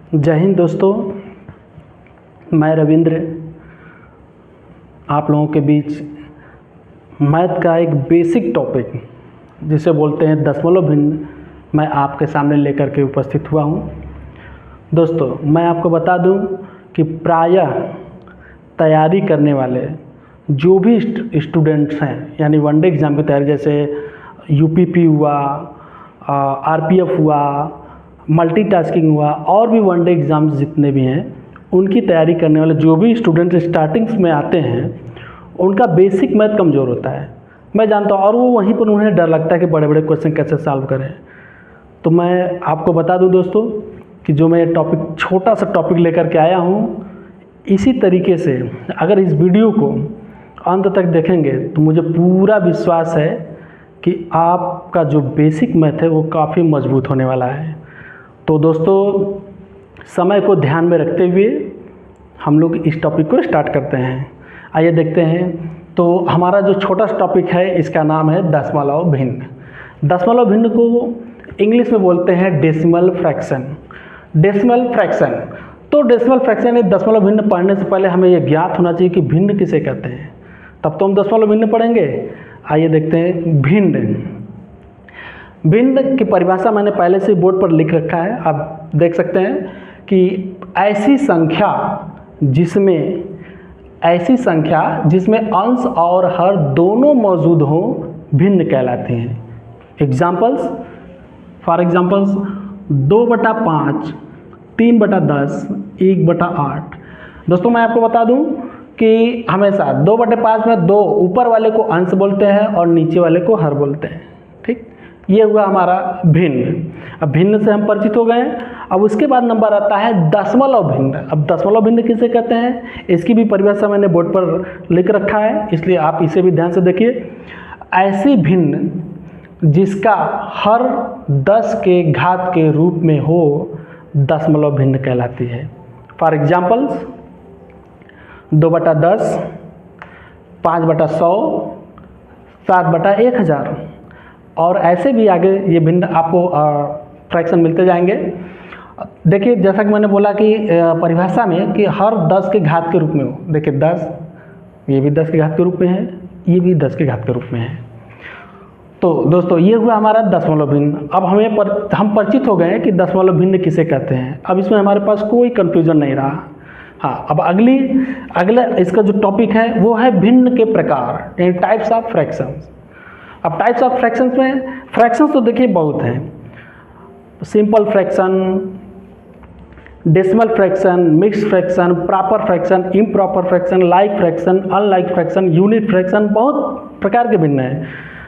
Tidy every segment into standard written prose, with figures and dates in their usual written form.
जय हिंद दोस्तों, मैं रविंद्र आप लोगों के बीच मैथ का एक बेसिक टॉपिक जिसे बोलते हैं दशमलव भिन्न मैं आपके सामने लेकर के उपस्थित हुआ हूँ। दोस्तों, मैं आपको बता दूँ कि प्रायः तैयारी करने वाले जो भी स्टूडेंट्स हैं, यानी वनडे एग्ज़ाम की तैयारी, जैसे यूपीपी हुआ, आरपीएफ हुआ, मल्टीटास्किंग हुआ और भी वनडे एग्ज़ाम्स जितने भी हैं, उनकी तैयारी करने वाले जो भी स्टूडेंट स्टार्टिंग्स में आते हैं, उनका बेसिक मैथ कमज़ोर होता है। मैं जानता हूँ, और वो वहीं पर उन्हें डर लगता है कि बड़े बड़े क्वेश्चन कैसे सॉल्व करें। तो मैं आपको बता दूं दोस्तों कि जो मैं टॉपिक छोटा सा टॉपिक लेकर के आया हूँ, इसी तरीके से अगर इस वीडियो को अंत तक देखेंगे तो मुझे पूरा विश्वास है कि आपका जो बेसिक मैथ है वो काफ़ी मजबूत होने वाला है। तो दोस्तों, समय को ध्यान में रखते हुए हम लोग इस टॉपिक को स्टार्ट करते हैं। आइए देखते हैं। तो हमारा जो छोटा सा टॉपिक है, इसका नाम है दशमलव भिन्न। दशमलव भिन्न को इंग्लिश में बोलते हैं डेसिमल फ्रैक्शन। डेसिमल फ्रैक्शन, तो डेसिमल फ्रैक्शन या दशमलव भिन्न पढ़ने से पहले हमें यह ज्ञात होना चाहिए कि भिन्न किसे कहते हैं, तब तो हम दशमलव भिन्न पढ़ेंगे। आइए देखते हैं भिन्न। भिन्न की परिभाषा मैंने पहले से बोर्ड पर लिख रखा है, आप देख सकते हैं कि ऐसी संख्या जिसमें अंश और हर दोनों मौजूद हों भिन्न कहलाती हैं। Examples, for examples 2/5, 3/10, 1/8। दोस्तों, मैं आपको बता दूं कि हमेशा 2/5 में 2 ऊपर वाले को अंश बोलते हैं और नीचे वाले को हर बोलते हैं। ठीक, ये हुआ हमारा भिन्न। अब भिन्न से हम परिचित हो गए। अब उसके बाद नंबर आता है दशमलव भिन्न। अब दशमलव भिन्न किसे कहते हैं, इसकी भी परिभाषा मैंने बोर्ड पर लिख रखा है, इसलिए आप इसे भी ध्यान से देखिए। ऐसी भिन्न जिसका हर 10 के घात के रूप में हो दशमलव भिन्न कहलाती है। फॉर एग्जाम्पल्स 2/10, 5/100, 7/1000 और ऐसे भी आगे ये भिन्न आपको फ्रैक्शन मिलते जाएंगे। देखिए, जैसा कि मैंने बोला कि परिभाषा में कि हर 10 के घात के रूप में हो। देखिए 10, ये भी 10 के घात के रूप में है, ये भी 10 के घात के रूप में है। तो दोस्तों, ये हुआ हमारा दशमलव भिन्न। अब हम परिचित हो गए हैं कि दशमलव भिन्न किसे कहते हैं। अब इसमें हमारे पास कोई कंफ्यूजन नहीं रहा। हाँ, अब अगला इसका जो टॉपिक है वो है भिन्न के प्रकार, यानी टाइप्स ऑफ फ्रैक्शंस। अब टाइप्स ऑफ फ्रैक्शंस में फ्रैक्शंस तो देखिए बहुत हैं। Simple fraction, decimal fraction, mixed fraction, proper fraction, improper fraction, like fraction, unlike fraction, unit fraction, बहुत प्रकार के भिन्न हैं।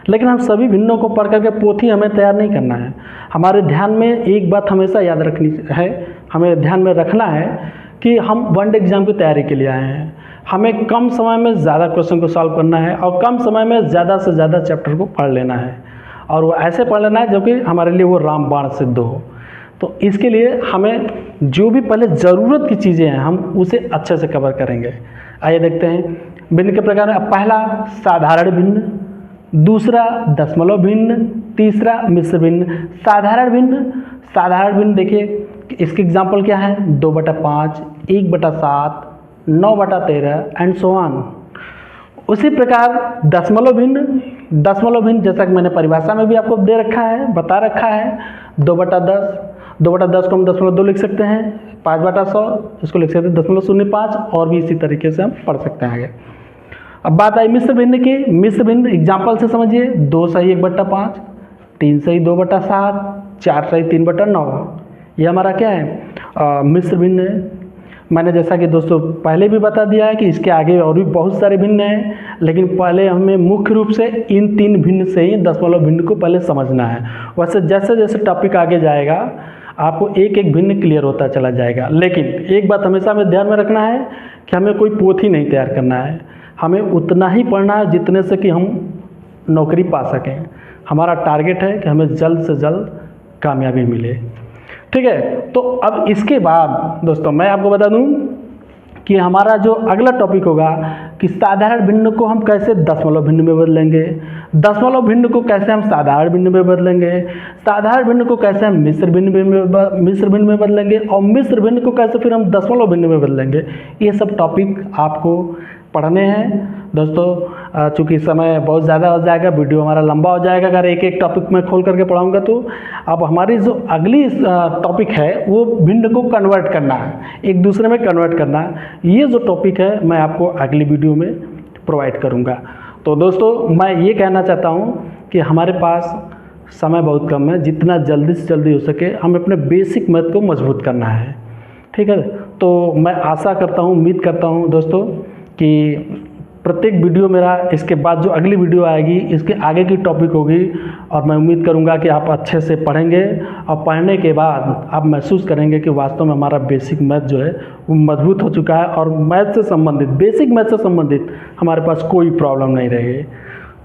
लेकिन हम सभी भिन्नों को पढ़ करके पोथी हमें तैयार नहीं करना है। हमारे ध्यान में एक बात हमेशा याद रखनी है, हमें ध्यान में रखना है कि हम वनडे एग्ज़ाम की तैयारी के लिए आए हैं। हमें कम समय में ज़्यादा क्वेश्चन को सॉल्व करना है और कम समय में ज़्यादा से ज़्यादा चैप्टर को पढ़ लेना है, और वो ऐसे पढ़ लेना है जो कि हमारे लिए वो रामबाण सिद्ध हो। तो इसके लिए हमें जो भी पहले ज़रूरत की चीज़ें हैं हम उसे अच्छे से कवर करेंगे। आइए देखते हैं भिन्न के प्रकार। पहला साधारण भिन्न, दूसरा दशमलव भिन्न, तीसरा मिश्र भिन्न। साधारण भिन्न देखिए, इसके एग्जाम्पल क्या है, 2/5, 1/7, 9/13 एंड सो ऑन। उसी प्रकार दशमलव भिन्न जैसा कि मैंने परिभाषा में भी आपको दे रखा है, बता रखा है, 2/10 को हम 0.2 लिख सकते हैं, 5/100 इसको लिख सकते हैं 0.05, और भी इसी तरीके से हम पढ़ सकते हैं आगे। अब बात आई मिश्र भिन्न की। मिश्र भिन्न एग्जाम्पल से समझिए, 2 सही 1/5, 3 सही 2/7, 4 सही 3/9। ये हमारा क्या है, मिश्र भिन्न है। मैंने जैसा कि दोस्तों पहले भी बता दिया है कि इसके आगे और भी बहुत सारे भिन्न हैं, लेकिन पहले हमें मुख्य रूप से इन 3 भिन्न से ही दशमलव भिन्न को पहले समझना है। वैसे जैसे जैसे टॉपिक आगे जाएगा आपको एक एक भिन्न क्लियर होता चला जाएगा। लेकिन एक बात हमेशा हमें ध्यान में रखना है कि हमें कोई पोथी नहीं तैयार करना है, हमें उतना ही पढ़ना है जितने से कि हम नौकरी पा सकें। हमारा टारगेट है कि हमें जल्द से जल्द कामयाबी मिले। ठीक है, तो अब इसके बाद दोस्तों मैं आपको बता दूं कि हमारा जो अगला टॉपिक होगा कि साधारण भिन्न को हम कैसे दशमलव भिन्न में बदलेंगे, दशमलव भिन्न को कैसे हम साधारण भिन्न में बदलेंगे, साधारण भिन्न को कैसे हम मिश्र भिन्न में बदलेंगे, और मिश्र भिन्न को कैसे फिर हम दशमलव भिन्न में बदलेंगे। ये सब टॉपिक आपको पढ़ने हैं दोस्तों। चूँकि समय बहुत ज़्यादा हो जाएगा, वीडियो हमारा लंबा हो जाएगा अगर एक एक टॉपिक में खोल करके पढ़ाऊँगा तो। अब हमारी जो अगली टॉपिक है वो भिन्न को कन्वर्ट करना है, एक दूसरे में कन्वर्ट करना है। ये जो टॉपिक है मैं आपको अगली वीडियो में प्रोवाइड करूँगा। तो दोस्तों मैं ये कहना चाहता हूँ कि हमारे पास समय बहुत कम है, जितना जल्दी से जल्दी हो सके हमें अपने बेसिक मैथ को मजबूत करना है, ठीक है। तो मैं आशा करता हूँ, उम्मीद करता हूँ दोस्तों कि प्रत्येक वीडियो मेरा इसके बाद जो अगली वीडियो आएगी इसके आगे की टॉपिक होगी, और मैं उम्मीद करूंगा कि आप अच्छे से पढ़ेंगे और पढ़ने के बाद आप महसूस करेंगे कि वास्तव में हमारा बेसिक मैथ जो है वो मजबूत हो चुका है, और मैथ से संबंधित, बेसिक मैथ से संबंधित हमारे पास कोई प्रॉब्लम नहीं रहेगी।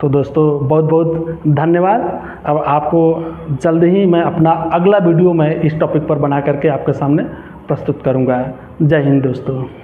तो दोस्तों बहुत बहुत धन्यवाद। अब आपको जल्द ही मैं अपना अगला वीडियो मैं इस टॉपिक पर बना करके आपके सामने प्रस्तुत करूँगा। जय हिंद दोस्तों।